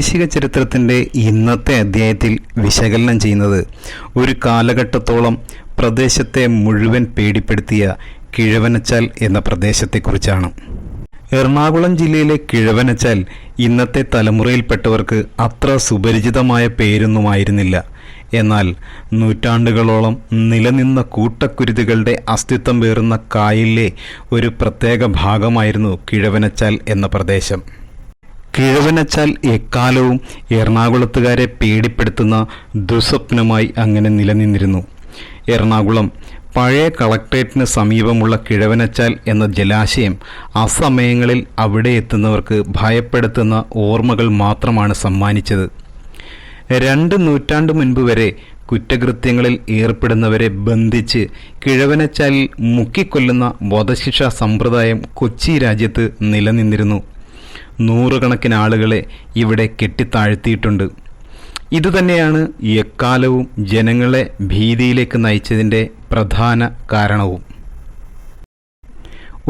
പ്രാദേശിക ചരിത്രത്തിൻ്റെ ഇന്നത്തെ അധ്യായത്തിൽ വിശകലനം ചെയ്യുന്നത് ഒരു കാലഘട്ടത്തോളം പ്രദേശത്തെ മുഴുവൻ പേടിപ്പെടുത്തിയ കിഴവനച്ചാൽ എന്ന പ്രദേശത്തെക്കുറിച്ചാണ്. എറണാകുളം ജില്ലയിലെ കിഴവനച്ചാൽ ഇന്നത്തെ തലമുറയിൽപ്പെട്ടവർക്ക് അത്ര സുപരിചിതമായ പേരൊന്നുമായിരുന്നില്ല. എന്നാൽ നൂറ്റാണ്ടുകളോളം നിലനിന്ന കൂട്ടക്കുരുതികളുടെ അസ്തിത്വം പേറുന്ന കായലിലെ ഒരു പ്രത്യേക ഭാഗമായിരുന്നു കിഴവനച്ചാൽ എന്ന പ്രദേശം. കിഴവനച്ചാൽ എക്കാലവും എറണാകുളത്തുകാരെ പേടിപ്പെടുത്തുന്ന ദുസ്വപ്നമായി അങ്ങനെ നിലനിന്നിരുന്നു. എറണാകുളം പഴയ കളക്ട്രേറ്റിന് സമീപമുള്ള കിഴവനച്ചാൽ എന്ന ജലാശയം അസമയങ്ങളിൽ അവിടെ എത്തുന്നവർക്ക് ഭയപ്പെടുത്തുന്ന ഓർമ്മകൾ മാത്രമാണ് സമ്മാനിച്ചത്. 2 നൂറ്റാണ്ട് മുൻപ് വരെ കുറ്റകൃത്യങ്ങളിൽ ഏർപ്പെടുന്നവരെ ബന്ധിച്ച് കിഴവനച്ചാലിൽ മുക്കിക്കൊല്ലുന്ന വധശിക്ഷാ സമ്പ്രദായം കൊച്ചി രാജ്യത്ത് നിലനിന്നിരുന്നു. 100 കണക്കിന് ആളുകളെ ഇവിടെ കെട്ടിത്താഴ്ത്തിയിട്ടുണ്ട്. ഇതുതന്നെയാണ് എക്കാലവും ജനങ്ങളെ ഭീതിയിലേക്ക് നയിച്ചതിൻ്റെ പ്രധാന കാരണവും.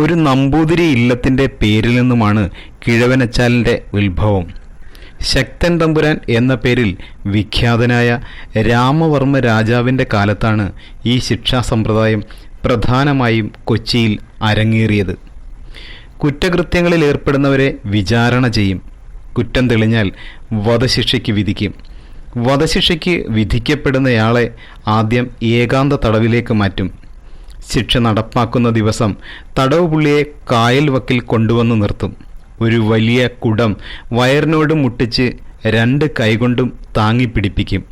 ഒരു നമ്പൂതിരി ഇല്ലത്തിൻ്റെ പേരിൽ നിന്നുമാണ് കിഴവനച്ചാലിൻ്റെ ഉത്ഭവം. ശക്തൻ തമ്പുരാൻ എന്ന പേരിൽ വിഖ്യാതനായ രാമവർമ്മ രാജാവിൻ്റെ കാലത്താണ് ഈ ശിക്ഷാ സമ്പ്രദായം പ്രധാനമായും കൊച്ചിയിൽ അരങ്ങേറിയത്. കുറ്റകൃത്യങ്ങളിൽ ഏർപ്പെടുന്നവരെ വിചാരണ ചെയ്യും. കുറ്റം തെളിഞ്ഞാൽ വധശിക്ഷയ്ക്ക് വിധിക്കും. വധശിക്ഷയ്ക്ക് വിധിക്കപ്പെടുന്നയാളെ ആദ്യം ഏകാന്ത തടവിലേക്ക് മാറ്റും. ശിക്ഷ നടപ്പാക്കുന്ന ദിവസം തടവ് പുള്ളിയെ കായൽ വക്കിൽ കൊണ്ടുവന്ന് നിർത്തും. ഒരു വലിയ കുടം വയറിനോട് മുട്ടിച്ച് 2 കൈകൊണ്ടും താങ്ങിപ്പിടിപ്പിക്കും.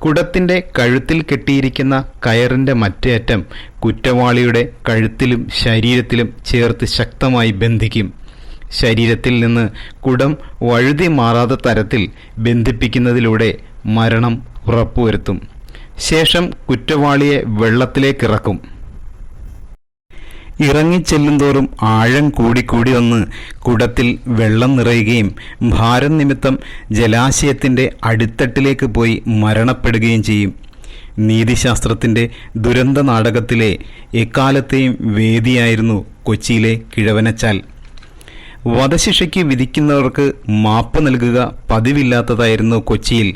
കുടത്തിൻ്റെ കഴുത്തിൽ കെട്ടിയിരിക്കുന്ന കയറിൻ്റെ മറ്റേ അറ്റം കുറ്റവാളിയുടെ കഴുത്തിലും ശരീരത്തിലും ചേർത്ത് ശക്തമായി ബന്ധിക്കും. ശരീരത്തിൽ നിന്ന് കുടം വഴുതി മാറാത്ത തരത്തിൽ ബന്ധിപ്പിക്കുന്നതിലൂടെ മരണം ഉറപ്പുവരുത്തും. ശേഷം കുറ്റവാളിയെ വെള്ളത്തിലേക്കിറക്കും. ഇറങ്ങിച്ചെല്ലുന്തോറും ആഴം കൂടിക്കൂടി വന്ന് കുടത്തിൽ വെള്ളം നിറയുകയും ഭാരം നിമിത്തം ജലാശയത്തിൻ്റെ അടിത്തട്ടിലേക്ക് പോയി മരണപ്പെടുകയും ചെയ്യും. നീതിശാസ്ത്രത്തിൻ്റെ ദുരന്ത നാടകത്തിലെ എക്കാലത്തെയും വേദിയായിരുന്നു കൊച്ചിയിലെ കിഴവനച്ചാൽ. വധശിക്ഷയ്ക്ക് വിധിക്കുന്നവർക്ക് മാപ്പ് നൽകുക പതിവില്ലാത്തതായിരുന്നു കൊച്ചിയിൽ.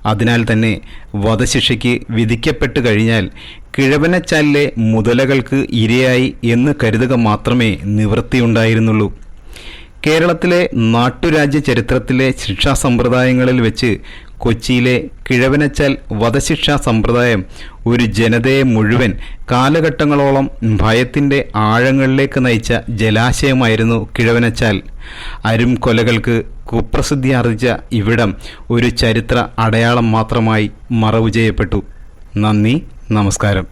അതിനാൽ തന്നെ വധശിക്ഷയ്ക്ക് വിധിക്കപ്പെട്ടു കഴിഞ്ഞാൽ കിഴവനച്ചാലിലെ മുതലകൾക്ക് ഇരയായി എന്ന് കരുതുക മാത്രമേ നിവൃത്തിയുണ്ടായിരുന്നുള്ളൂ. കേരളത്തിലെ നാട്ടുരാജ്യ ചരിത്രത്തിലെ ശിക്ഷാ സമ്പ്രദായങ്ങളിൽ വെച്ച് കൊച്ചിയിലെ കിഴവനച്ചാൽ വധശിക്ഷാ സമ്പ്രദായം ഒരു ജനതയെ മുഴുവൻ കാലഘട്ടങ്ങളോളം ഭയത്തിൻ്റെ ആഴങ്ങളിലേക്ക് നയിച്ച ജലാശയമായിരുന്നു കിഴവനച്ചാൽ. അരും കൊലകൾക്ക് കുപ്രസിദ്ധി ആർജിച്ച ഇവിടം ഒരു ചരിത്ര അടയാളം മാത്രമായി മറവു ചെയ്യപ്പെട്ടു. നന്ദി, നമസ്കാരം.